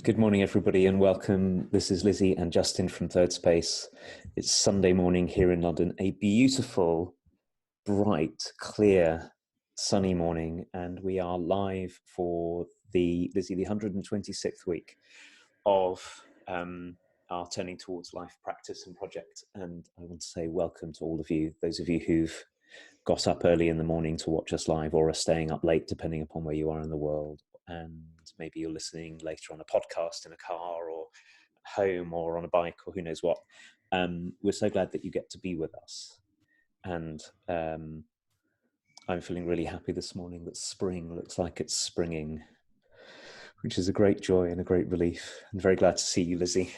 Good morning, everybody, and welcome. This is Lizzie and Justin from Thirdspace. It's Sunday morning here in London, a beautiful, bright, clear, sunny morning, and we are live for the 126th week of our Turning Towards Life practice and project. And I want to say welcome to all of you, those of you who've got up early in the morning to watch us live or are staying up late, depending upon where you are in the world. And maybe you're listening later on a podcast in a car or home or on a bike or who knows what. We're so glad that you get to be with us. And I'm feeling really happy this morning that spring looks like it's springing, which is a great joy and a great relief. I'm very glad to see you, Lizzie.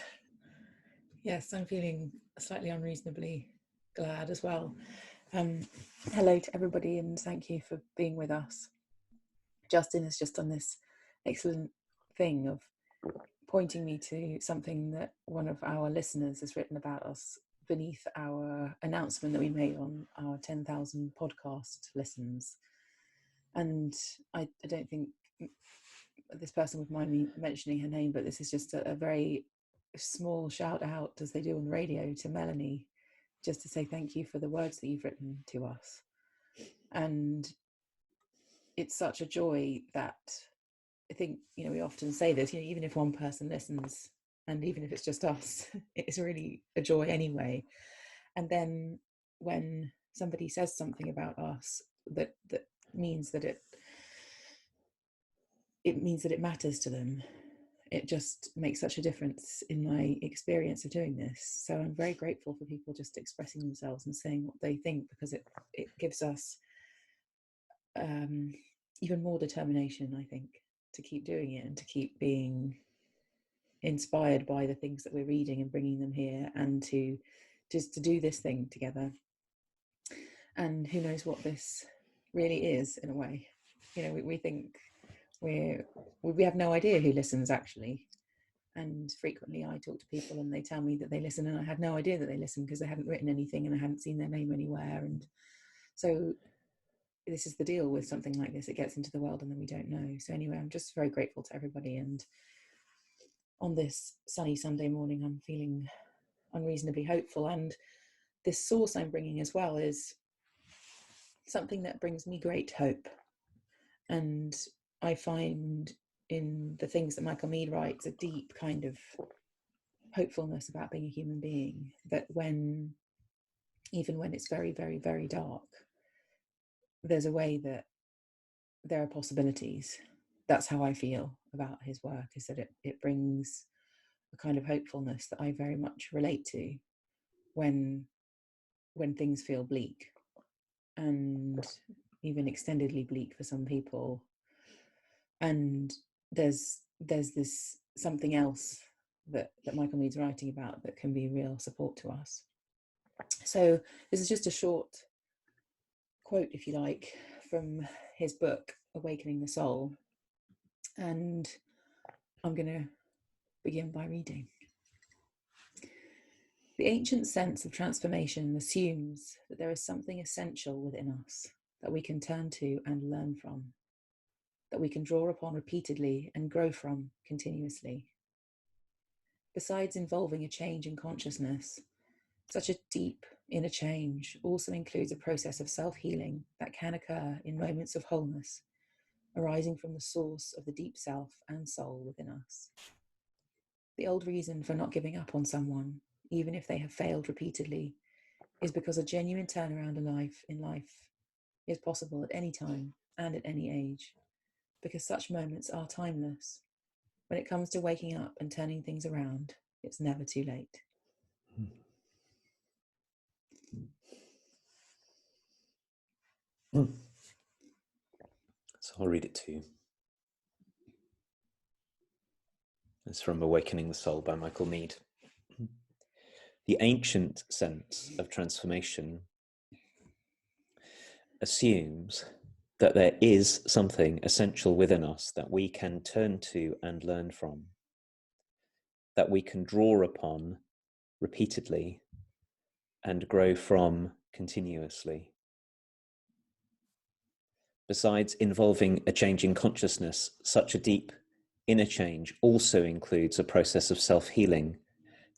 Yes, I'm feeling slightly unreasonably glad as well. Hello to everybody and thank you for being with us. Justin has just done this excellent thing of pointing me to something that one of our listeners has written about us beneath our announcement that we made on our 10,000 podcast listens. And I don't think this person would mind me mentioning her name, but this is just a very small shout out, as they do on the radio, to Melanie, just to say thank you for the words that you've written to us. And it's such a joy that I think, we often say this, even if one person listens and even if it's just us, it's really a joy anyway. And then when somebody says something about us that means that it means that it matters to them, it just makes such a difference in my experience of doing this. So I'm very grateful for people just expressing themselves and saying what they think, because it gives us even more determination, I think, to keep doing it and to keep being inspired by the things that we're reading and bringing them here, and to do this thing together. And who knows what this really is, in a way. We think we have no idea who listens actually. And frequently I talk to people and they tell me that they listen, and I had no idea that they listen because they hadn't written anything and I hadn't seen their name anywhere. And so this is the deal with something like this. It gets into the world and then we don't know. So anyway, I'm just very grateful to everybody. And on this sunny Sunday morning, I'm feeling unreasonably hopeful. And this source I'm bringing as well is something that brings me great hope. And I find in the things that Michael Meade writes a deep kind of hopefulness about being a human being, that even when it's very, very, very dark, there's a way that there are possibilities. That's how I feel about his work, is that it brings a kind of hopefulness that I very much relate to when things feel bleak, and even extendedly bleak for some people. And there's this something else that Michael Meade's writing about that can be real support to us. So this is just a short quote, if you like, from his book Awakening the Soul, and I'm going to begin by reading. The ancient sense of transformation assumes that there is something essential within us that we can turn to and learn from, that we can draw upon repeatedly and grow from continuously. Besides involving a change in consciousness, such a deep inner change also includes a process of self-healing that can occur in moments of wholeness, arising from the source of the deep self and soul within us. The old reason for not giving up on someone, even if they have failed repeatedly, is because a genuine turnaround in life is possible at any time and at any age, because such moments are timeless. When it comes to waking up and turning things around, it's never too late. So I'll read it to you. It's from Awakening the Soul by Michael Meade. The ancient sense of transformation assumes that there is something essential within us that we can turn to and learn from, that we can draw upon repeatedly and grow from continuously. Besides involving a change in consciousness, such a deep inner change also includes a process of self-healing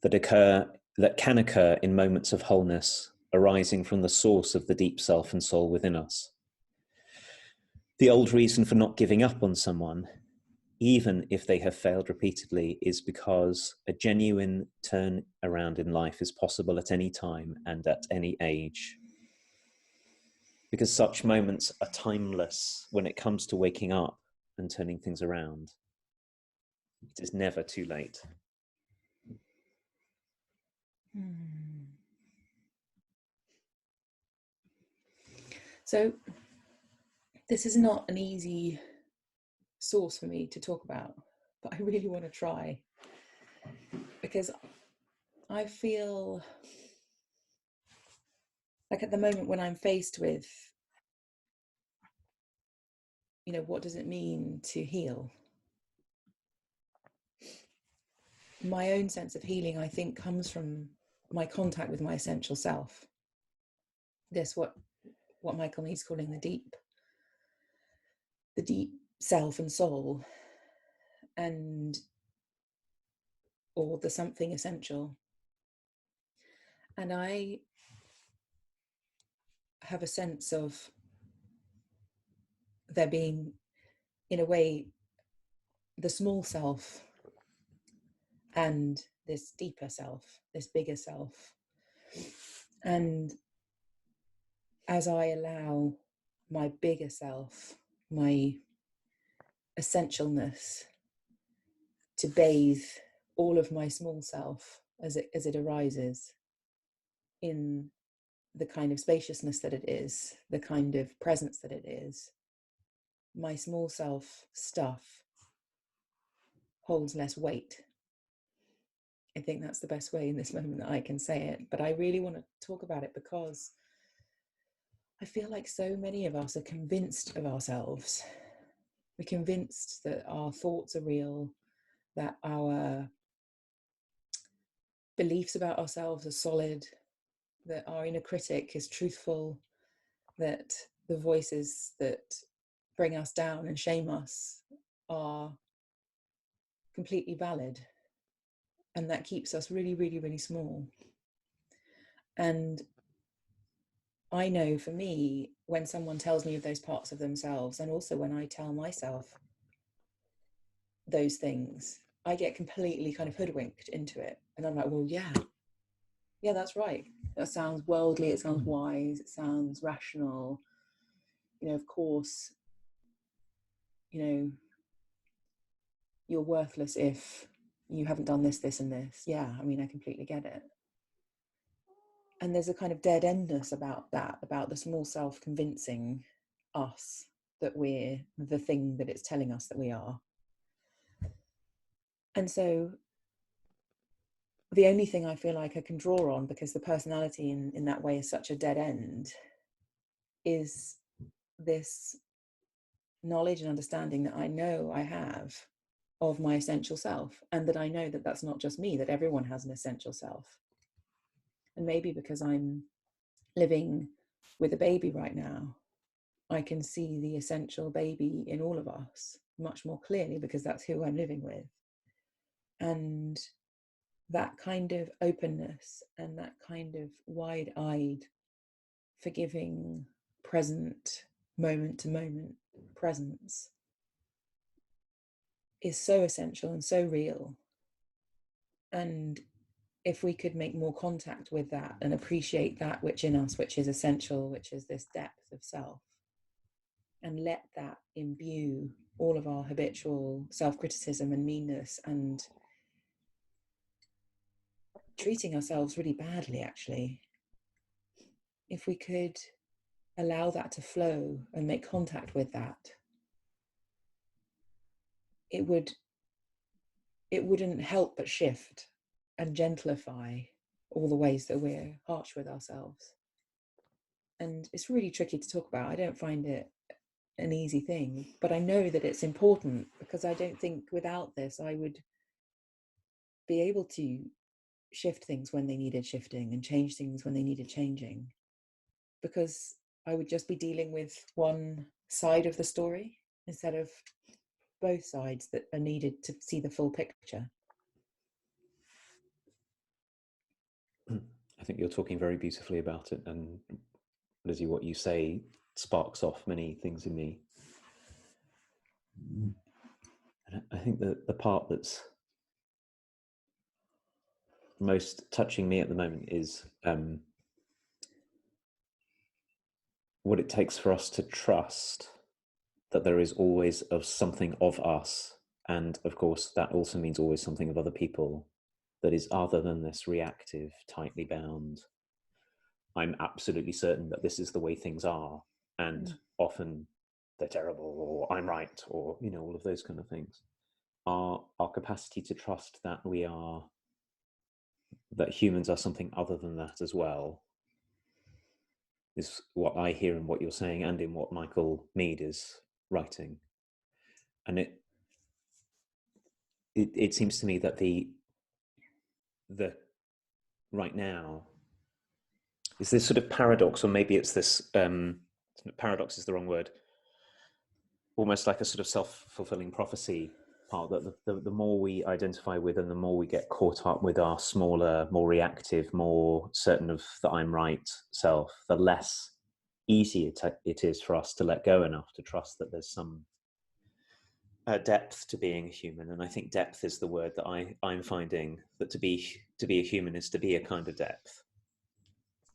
that can occur in moments of wholeness arising from the source of the deep self and soul within us. The old reason for not giving up on someone, even if they have failed repeatedly, is because a genuine turn around in life is possible at any time and at any age. Because such moments are timeless when it comes to waking up and turning things around. It is never too late. So this is not an easy source for me to talk about, but I really want to try, because I feel like at the moment when I'm faced with, what does it mean to heal? My own sense of healing, I think, comes from my contact with my essential self. This, what Michael Mead's calling the deep self and soul, or the something essential. And I have a sense of there being, in a way, the small self and this deeper self, this bigger self. And as I allow my bigger self, my essentialness, to bathe all of my small self as it arises in the kind of spaciousness that it is, the kind of presence that it is, my small self stuff holds less weight. I think that's the best way in this moment that I can say it. But I really want to talk about it because I feel like so many of us are convinced of ourselves. We're convinced that our thoughts are real, that our beliefs about ourselves are solid, that our inner critic is truthful, that the voices that bring us down and shame us are completely valid. And that keeps us really, really, really small. And I know for me, when someone tells me of those parts of themselves, and also when I tell myself those things, I get completely kind of hoodwinked into it. And I'm like, well, yeah, that's right. That sounds worldly, it sounds wise, it sounds rational. Of course, you're worthless if you haven't done this, this, and this. Yeah, I mean, I completely get it. And there's a kind of dead-endness about that, about the small self convincing us that we're the thing that it's telling us that we are. And so the only thing I feel like I can draw on, because the personality in that way is such a dead end, is this knowledge and understanding that I know I have of my essential self, and that I know that that's not just me, that everyone has an essential self. And maybe because I'm living with a baby right now, I can see the essential baby in all of us much more clearly, because that's who I'm living with. And that kind of openness and that kind of wide-eyed, forgiving, present, moment to moment presence is so essential and so real. And if we could make more contact with that and appreciate that which in us, which is essential, which is this depth of self, and let that imbue all of our habitual self-criticism and meanness and treating ourselves really badly, actually, if we could allow that to flow and make contact with that, it wouldn't help but shift and gentlify all the ways that we're harsh with ourselves. And it's really tricky to talk about. I don't find it an easy thing, but I know that it's important, because I don't think without this I would be able to shift things when they needed shifting and change things when they needed changing, because I would just be dealing with one side of the story instead of both sides that are needed to see the full picture. I think you're talking very beautifully about it, and Lizzie, what you say sparks off many things in me. And I think that the part that's most touching me at the moment is what it takes for us to trust that there is always something of us, and of course that also means always something of other people, that is other than this reactive, tightly bound, I'm absolutely certain that this is the way things are, and often they're terrible, or I'm right, or all of those kind of things. Our capacity to trust that that humans are something other than that as well is what I hear in what you're saying and in what Michael Mead is writing. And it seems to me that the right now is this sort of paradox, or maybe it's this paradox is the wrong word, almost like a sort of self-fulfilling prophecy part, that the more we identify with and the more we get caught up with our smaller, more reactive, more certain of the I'm right self, the less easy it is for us to let go enough to trust that there's some depth to being a human. And I think depth is the word that I'm finding, that to be a human is to be a kind of depth.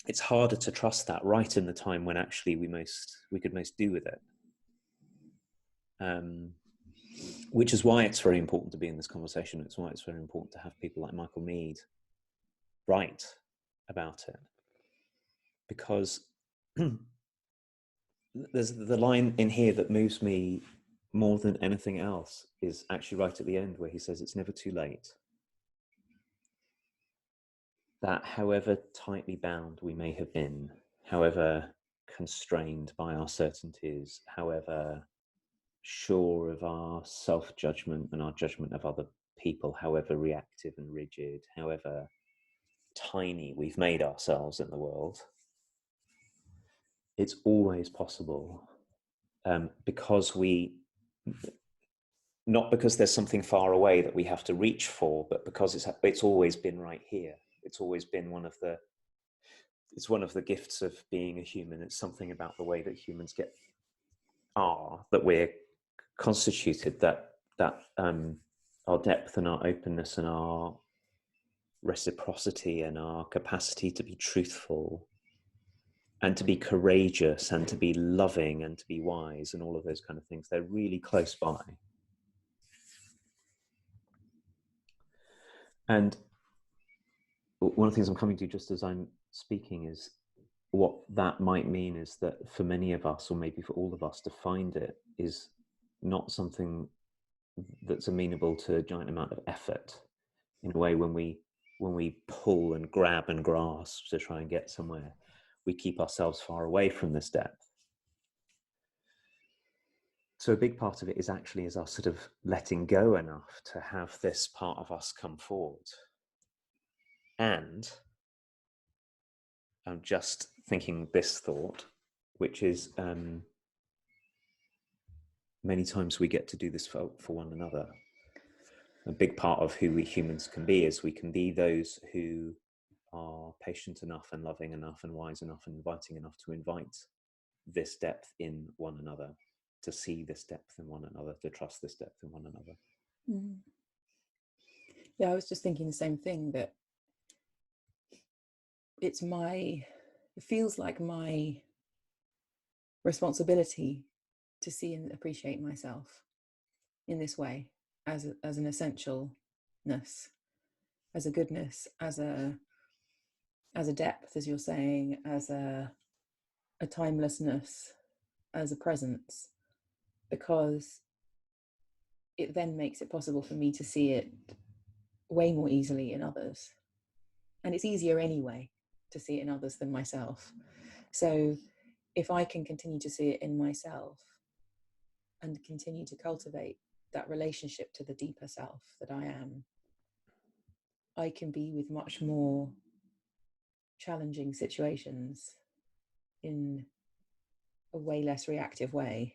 It's harder to trust that right in the time when actually we could most do with it. Which is why it's very important to be in this conversation. It's why it's very important to have people like Michael Mead write about it. Because there's the line in here that moves me more than anything else is actually right at the end, where he says it's never too late. That however tightly bound we may have been, however constrained by our certainties, however sure of our self-judgment and our judgment of other people, however reactive and rigid, however tiny we've made ourselves in the world, it's always possible, because not because there's something far away that we have to reach for, but because it's always been right here. It's always been one of the gifts of being a human. It's something about the way that humans that we're constituted, that our depth and our openness and our reciprocity and our capacity to be truthful and to be courageous and to be loving and to be wise and all of those kind of things, they're really close by. And one of the things I'm coming to just as I'm speaking is what that might mean is that for many of us, or maybe for all of us, to find it is not something that's amenable to a giant amount of effort. In a way, when we pull and grab and grasp to try and get somewhere, we keep ourselves far away from this depth. So a big part of it is actually us sort of letting go enough to have this part of us come forward. And I'm just thinking this thought, which is many times we get to do this for one another. A big part of who we humans can be is we can be those who are patient enough and loving enough and wise enough and inviting enough to invite this depth in one another, to see this depth in one another, to trust this depth in one another. Yeah, I was just thinking the same thing, that it feels like my responsibility to see and appreciate myself in this way, as an essentialness, as a goodness, as a depth, as you're saying, as a timelessness, as a presence, because it then makes it possible for me to see it way more easily in others. And it's easier anyway to see it in others than myself. So if I can continue to see it in myself and continue to cultivate that relationship to the deeper self that I am, I can be with much more challenging situations in a way less reactive way,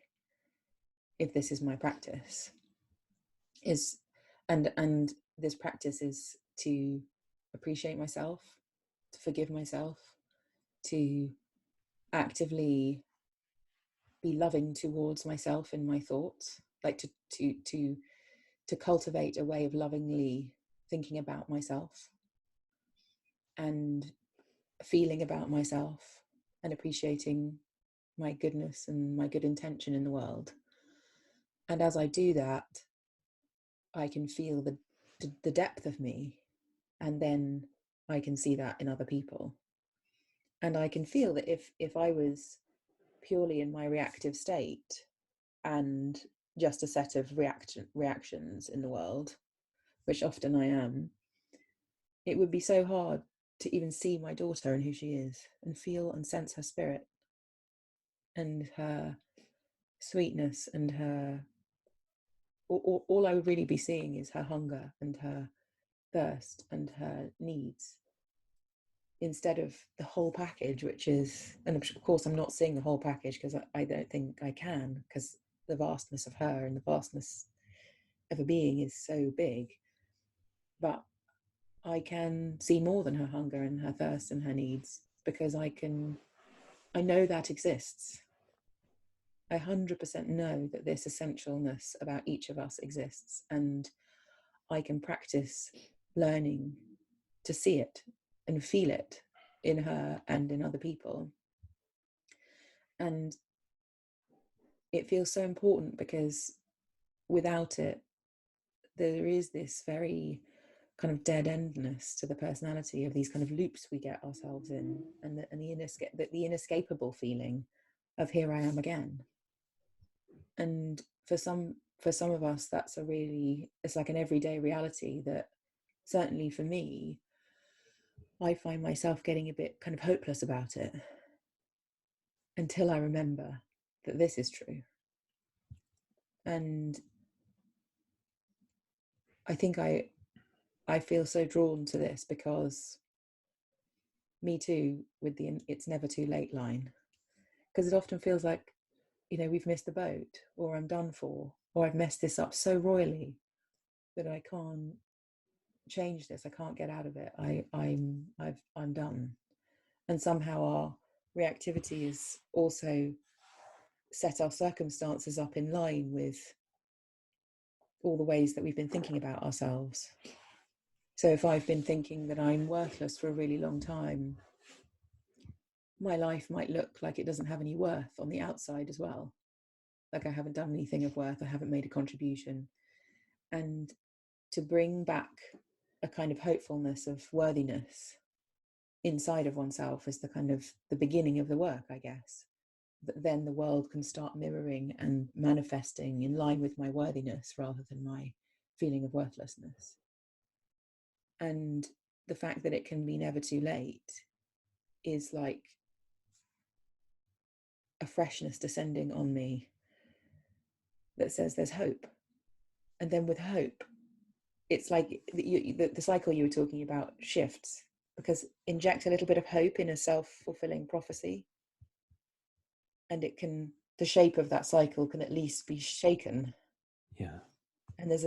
if this is my practice. is, and this practice is to appreciate myself, to forgive myself, to actively be loving towards myself in my thoughts, like to cultivate a way of lovingly thinking about myself and feeling about myself and appreciating my goodness and my good intention in the world. And as I do that, I can feel the depth of me, and then I can see that in other people. And I can feel that if I was purely in my reactive state and just a set of reactions in the world, which often I am, it would be so hard to even see my daughter and who she is and feel and sense her spirit and her sweetness and her, all I would really be seeing is her hunger and her thirst and her needs, instead of the whole package, which is, and of course I'm not seeing the whole package because I don't think I can, because the vastness of her and the vastness of a being is so big. But I can see more than her hunger and her thirst and her needs, because I know that exists. I 100% know that this essentialness about each of us exists, and I can practice learning to see it and feel it in her and in other people. And it feels so important, because without it, there is this very kind of dead endness to the personality, of these kind of loops we get ourselves in, and the inescapable feeling of here I am again. And for some of us, that's it's like an everyday reality that, certainly for me, I find myself getting a bit kind of hopeless about it, until I remember that this is true. And I think I feel so drawn to this, because me too, with the "it's never too late" line, because it often feels like, we've missed the boat, or I'm done for, or I've messed this up so royally that I can't change this, I can't get out of it, I'm done. And somehow our reactivity is also set our circumstances up in line with all the ways that we've been thinking about ourselves. So if I've been thinking that I'm worthless for a really long time, my life might look like it doesn't have any worth on the outside as well. Like I haven't done anything of worth, I haven't made a contribution. And to bring back a kind of hopefulness of worthiness inside of oneself is the kind of the beginning of the work, I guess. That then the world can start mirroring and manifesting in line with my worthiness, rather than my feeling of worthlessness. And the fact that it can be never too late is like a freshness descending on me that says there's hope. And then with hope, it's like the cycle you were talking about shifts, because inject a little bit of hope in a self-fulfilling prophecy, and the shape of that cycle can at least be shaken. Yeah. And there's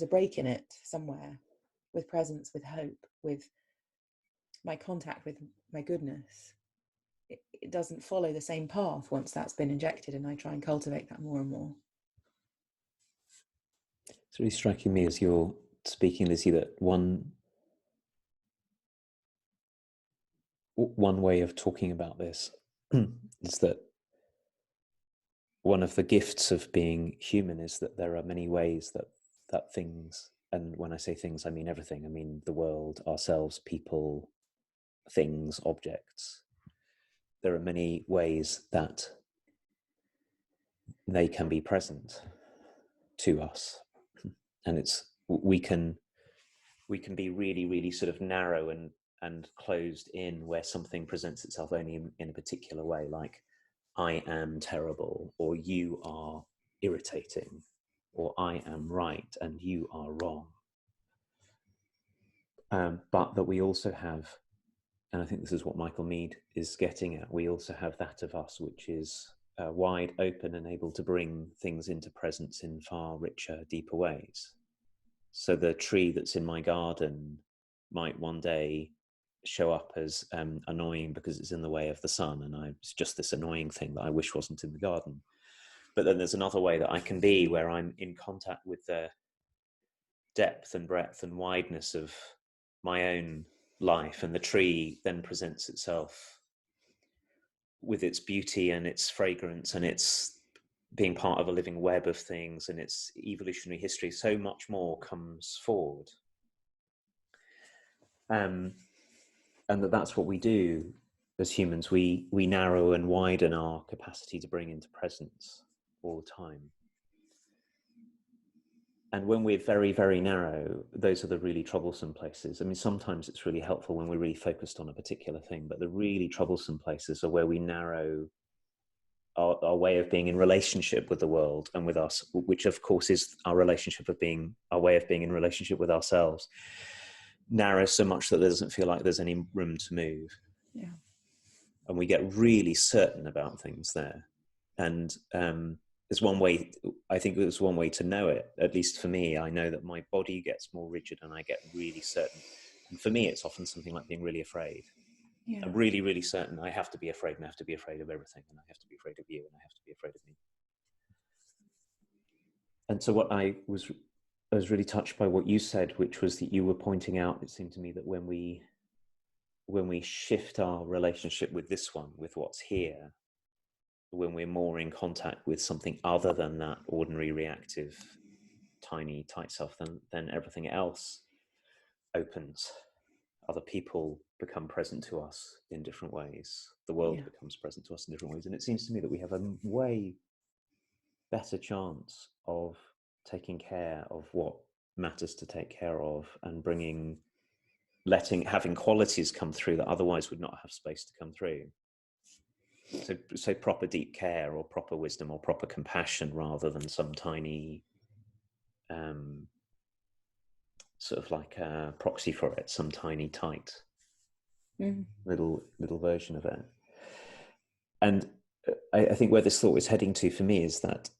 a break in it somewhere, with presence, with hope, with my contact with my goodness. It doesn't follow the same path once that's been injected, and I try and cultivate that more and more. It's really striking me as you're speaking, Lizzie, that one way of talking about this is that one of the gifts of being human is that there are many ways that things, and when I say things, I mean everything. I mean the world, ourselves, people, things, objects. There are many ways that they can be present to us, and we can be really, really sort of narrow and closed in, where something presents itself only in a particular way, like I am terrible, or you are irritating, or I am right and you are wrong. But that we also have, and I think this is what Michael Mead is getting at, we also have that of us which is wide open and able to bring things into presence in far richer, deeper ways. So the tree that's in my garden might one day show up as annoying because it's in the way of the sun, and it's just this annoying thing that I wish wasn't in the garden. But then there's another way that I can be, where I'm in contact with the depth and breadth and wideness of my own life, and the tree then presents itself with its beauty and its fragrance and its being part of a living web of things and its evolutionary history. So much more comes forward. And that's what we do as humans. We narrow and widen our capacity to bring into presence all the time. And when we're very, very narrow, those are the really troublesome places. I mean, sometimes it's really helpful when we're really focused on a particular thing, but the really troublesome places are where we narrow our way of being in relationship with the world and with us, which of course is our relationship of being, our way of being in relationship with ourselves, narrows so much that there doesn't feel like there's any room to move. Yeah. And we get really certain about things there. And there's one way, I think there's one way to know it, at least for me. I know that my body gets more rigid and I get really certain. And for me, it's often something like being really afraid. Yeah. I'm really, really certain I have to be afraid, and I have to be afraid of everything, and I have to be afraid of you, and I have to be afraid of me. And so what I was really touched by what you said, which was that you were pointing out, it seemed to me, that when we shift our relationship with this one, with what's here, when we're more in contact with something other than that ordinary reactive, tiny, tight self, then everything else opens. Other people become present to us in different ways. The world becomes present to us in different ways. And it seems to me that we have a way better chance of taking care of what matters to take care of, and having qualities come through that otherwise would not have space to come through. So proper deep care or proper wisdom or proper compassion, rather than some tiny sort of like a proxy for it, some tiny tight little version of it. And I think where this thought is heading to for me is that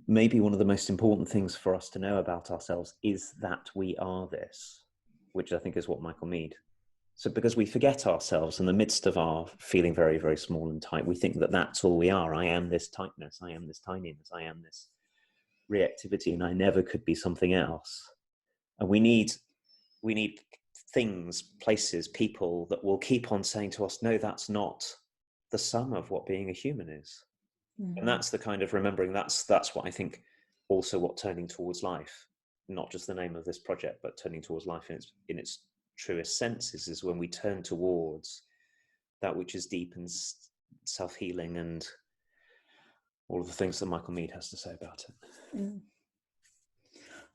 maybe one of the most important things for us to know about ourselves is that we are this, which I think is what Michael Meade. So because we forget ourselves in the midst of our feeling very, very small and tight, we think that that's all we are. I am this tightness, I am this tininess, I am this reactivity, and I never could be something else. And we need things, places, people that will keep on saying to us, no, that's not the sum of what being a human is. And that's the kind of remembering, that's what I think also what turning towards life, not just the name of this project, but turning towards life in its truest senses, is when we turn towards that which is deep and self-healing, and all of the things that Michael Meade has to say about it.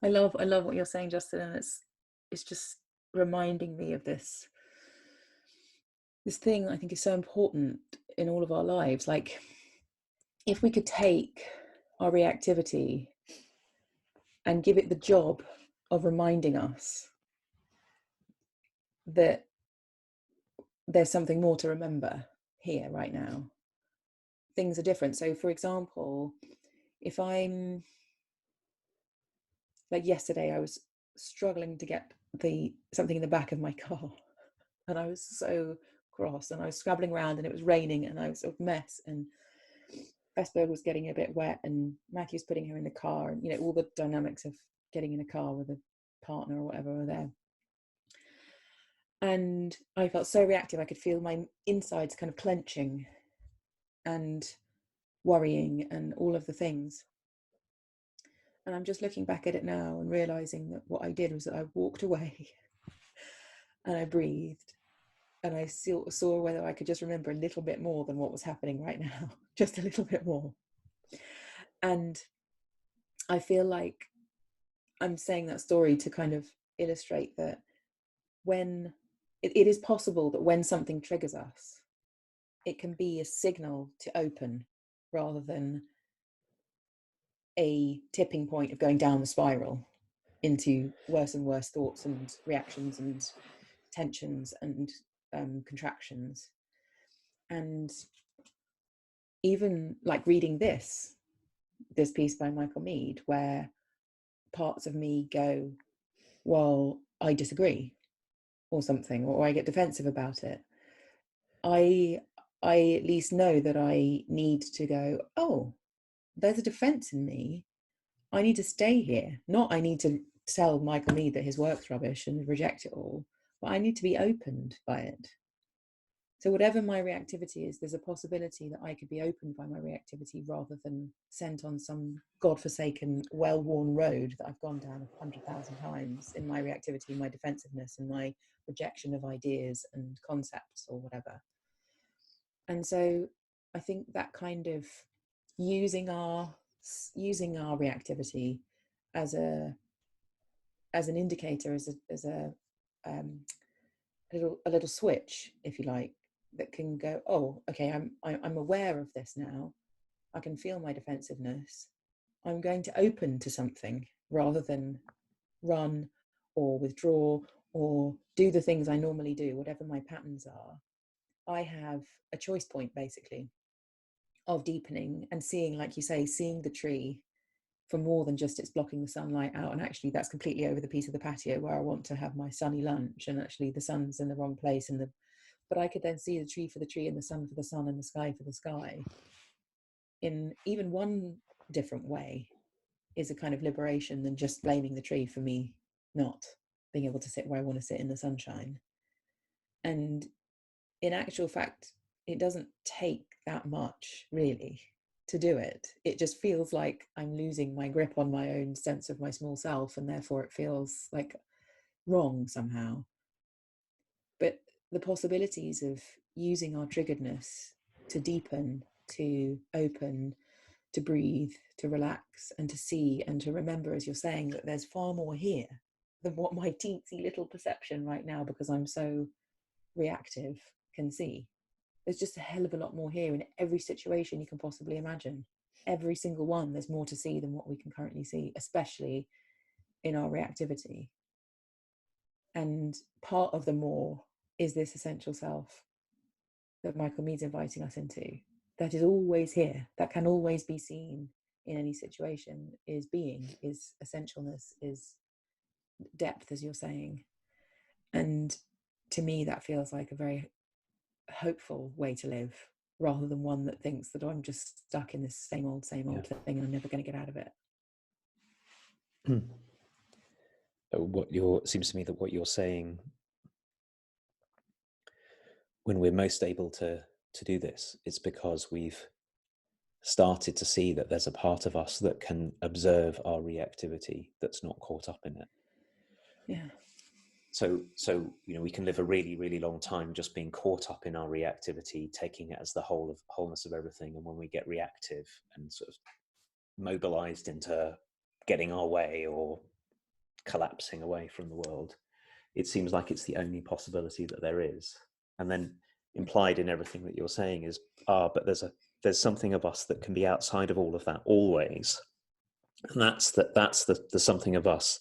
I love what you're saying, Justin, and it's just reminding me of this thing I think is so important in all of our lives. Like, if we could take our reactivity and give it the job of reminding us that there's something more to remember here right now, things are different. So for example, if I'm like, yesterday I was struggling to get something in the back of my car, and I was so cross, and I was scrabbling around, and it was raining, and I was a mess, and Vesper was getting a bit wet, and Matthew's putting her in the car, and all the dynamics of getting in a car with a partner or whatever were there. And I felt so reactive. I could feel my insides kind of clenching and worrying and all of the things. And I'm just looking back at it now and realizing that what I did was that I walked away and I breathed, and I saw whether I could just remember a little bit more than what was happening right now, just a little bit more. And I feel like I'm saying that story to kind of illustrate that when it is possible that when something triggers us, it can be a signal to open rather than a tipping point of going down the spiral into worse and worse thoughts and reactions and tensions and contractions. And even like reading this piece by Michael Meade, where parts of me go, well, I disagree or something, or I get defensive about it, I at least know that I need to go, oh, there's a defense in me. I need to stay here. Not I need to tell Michael Mead that his work's rubbish and reject it all, but I need to be opened by it. So whatever my reactivity is, there's a possibility that I could be opened by my reactivity rather than sent on some godforsaken, well-worn road that I've gone down 100,000 times in my reactivity, my defensiveness, and my rejection of ideas and concepts or whatever. And so I think that kind of using our reactivity as an indicator, as a little switch, if you like, that can go, oh, okay, I'm aware of this now. I can feel my defensiveness. I'm going to open to something rather than run or withdraw or do the things I normally do, whatever my patterns are. I have a choice point, basically, of deepening and seeing, like you say, seeing the tree for more than just it's blocking the sunlight out, and actually that's completely over the piece of the patio where I want to have my sunny lunch, and actually the sun's in the wrong place, but I could then see the tree for the tree and the sun for the sun and the sky for the sky in even one different way is a kind of liberation than just blaming the tree for me not being able to sit where I want to sit in the sunshine. And in actual fact, it doesn't take that much really to do it. It just feels like I'm losing my grip on my own sense of my small self, and therefore it feels like wrong somehow. But the possibilities of using our triggeredness to deepen, to open, to breathe, to relax, and to see and to remember, as you're saying, that there's far more here than what my teensy little perception right now, because I'm so reactive, can see. There's just a hell of a lot more here in every situation you can possibly imagine. Every single one, there's more to see than what we can currently see, especially in our reactivity. And part of the more is this essential self that Michael Mead's inviting us into, that is always here, that can always be seen in any situation, is being, is essentialness, is depth, as you're saying. And to me, that feels like a very hopeful way to live, rather than one that thinks that I'm just stuck in this same old thing and I'm never going to get out of it. Seems to me that what you're saying, when we're most able to do this, it's because we've started to see that there's a part of us that can observe our reactivity, that's not caught up in it. Yeah. So we can live a really, really long time just being caught up in our reactivity, taking it as the wholeness of everything. And when we get reactive and sort of mobilized into getting our way or collapsing away from the world, it seems like it's the only possibility that there is. And then implied in everything that you're saying is, but there's something of us that can be outside of all of that always. And that's the something of us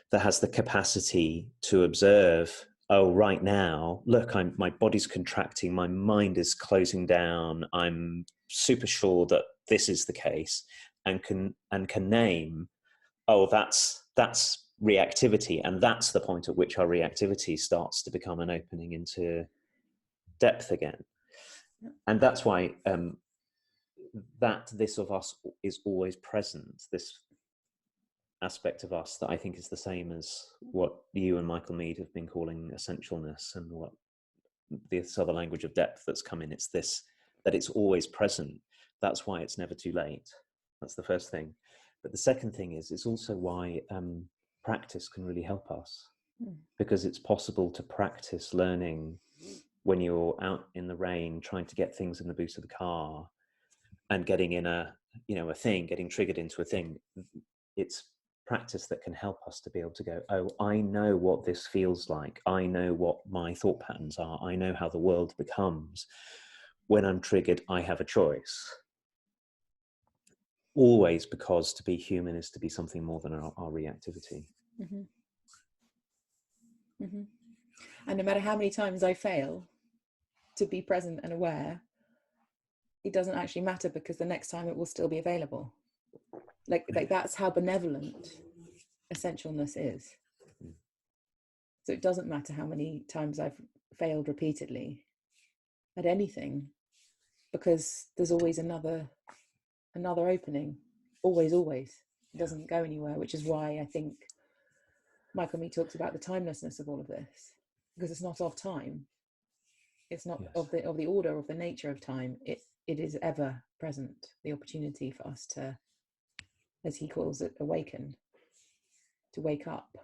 that has the capacity to observe, oh, right now, look, my body's contracting, my mind is closing down, I'm super sure that this is the case, and can name, oh, that's reactivity, and that's the point at which our reactivity starts to become an opening into depth again. And that's why that this of us is always present, this aspect of us that I think is the same as what you and Michael Mead have been calling essentialness, and what this other language of depth that's come in. It's this, that it's always present. That's why it's never too late. That's the first thing. But the second thing is, it's also why practice can really help us, because it's possible to practice learning when you're out in the rain trying to get things in the boot of the car and getting in a thing, getting triggered into a thing. It's practice that can help us to be able to go, oh, I know what this feels like. I know what my thought patterns are. I know how the world becomes. When I'm triggered, I have a choice. Always, because to be human is to be something more than our reactivity. Mm-hmm. Mm-hmm. And no matter how many times I fail to be present and aware, it doesn't actually matter, because the next time it will still be available. Like that's how benevolent essentialness is. So it doesn't matter how many times I've failed repeatedly at anything, because there's always another opening, always. It doesn't go anywhere, which is why I think Michael Meade talks about the timelessness of all of this, because it's not of time. It's not of the order, of the nature of time. It is ever present, the opportunity for us to, as he calls it, awaken, to wake up.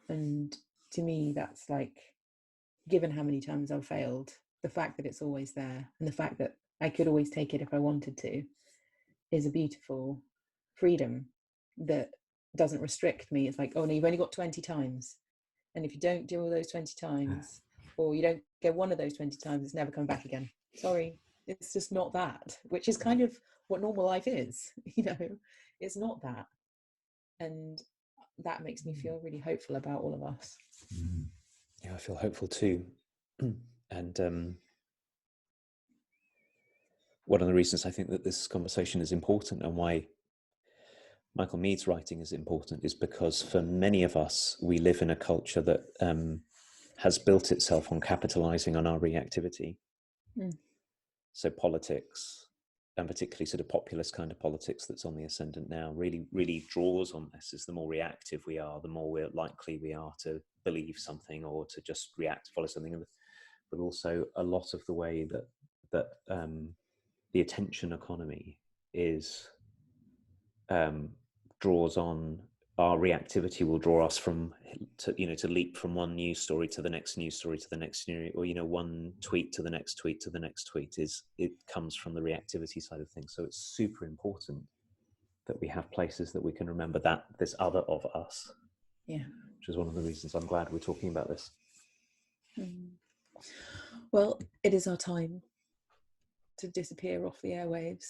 And to me, that's like, given how many times I've failed, the fact that it's always there, and the fact that I could always take it if I wanted to, is a beautiful freedom that doesn't restrict me. It's like, oh no, you've only got 20 times. And if you don't do all those 20 times, or you don't get one of those 20 times, it's never coming back again. Sorry, it's just not that, which is kind of what normal life is. You know, it's not that. And that makes me feel really hopeful about all of us. Yeah, I feel hopeful too. And one of the reasons I think that this conversation is important, and why Michael Meade's writing is important, is because for many of us, we live in a culture that has built itself on capitalizing on our reactivity. So politics, and particularly sort of populist kind of politics that's on the ascendant now, really draws on this. Is the more reactive we are, the more likely we are to believe something or to just react, follow something. But also a lot of the way that the attention economy is draws on our reactivity, will draw us to leap from one news story to the next news story to the next news, or one tweet to the next tweet to the next tweet. It comes from the reactivity side of things. So it's super important that we have places that we can remember that this other of us. Yeah, which is one of the reasons I'm glad we're talking about this. Well, it is our time to disappear off the airwaves,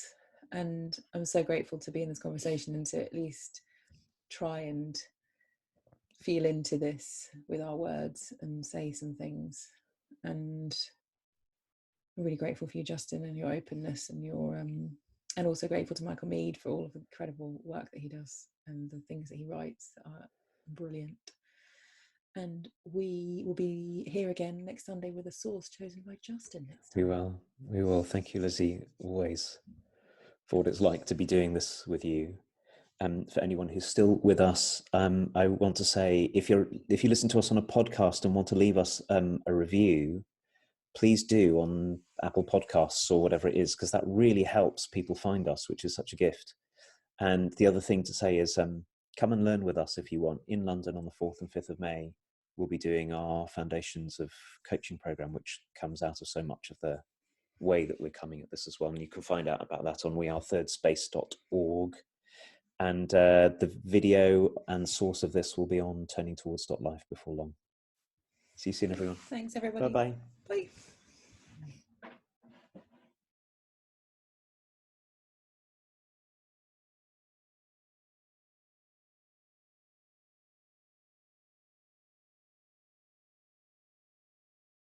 and I'm so grateful to be in this conversation and to at least try and feel into this with our words and say some things. And I'm really grateful for you, Justin, and your openness, and your and also grateful to Michael Meade for all of the incredible work that he does and the things that he writes that are brilliant. And we will be here again next Sunday with a source chosen by Justin next time. We will. Thank you, Lizzie, always, for what it's like to be doing this with you. For anyone who's still with us, I want to say, if you listen to us on a podcast and want to leave us a review, please do on Apple Podcasts or whatever it is, because that really helps people find us, which is such a gift. And the other thing to say is, come and learn with us if you want. In London on the 4th and 5th of May, we'll be doing our Foundations of Coaching program, which comes out of so much of the way that we're coming at this as well. And you can find out about that on wearethirdSpace.org. And the video and source of this will be on turningtowards.life before long. See you soon, everyone. Thanks, everybody. Bye-bye. Bye.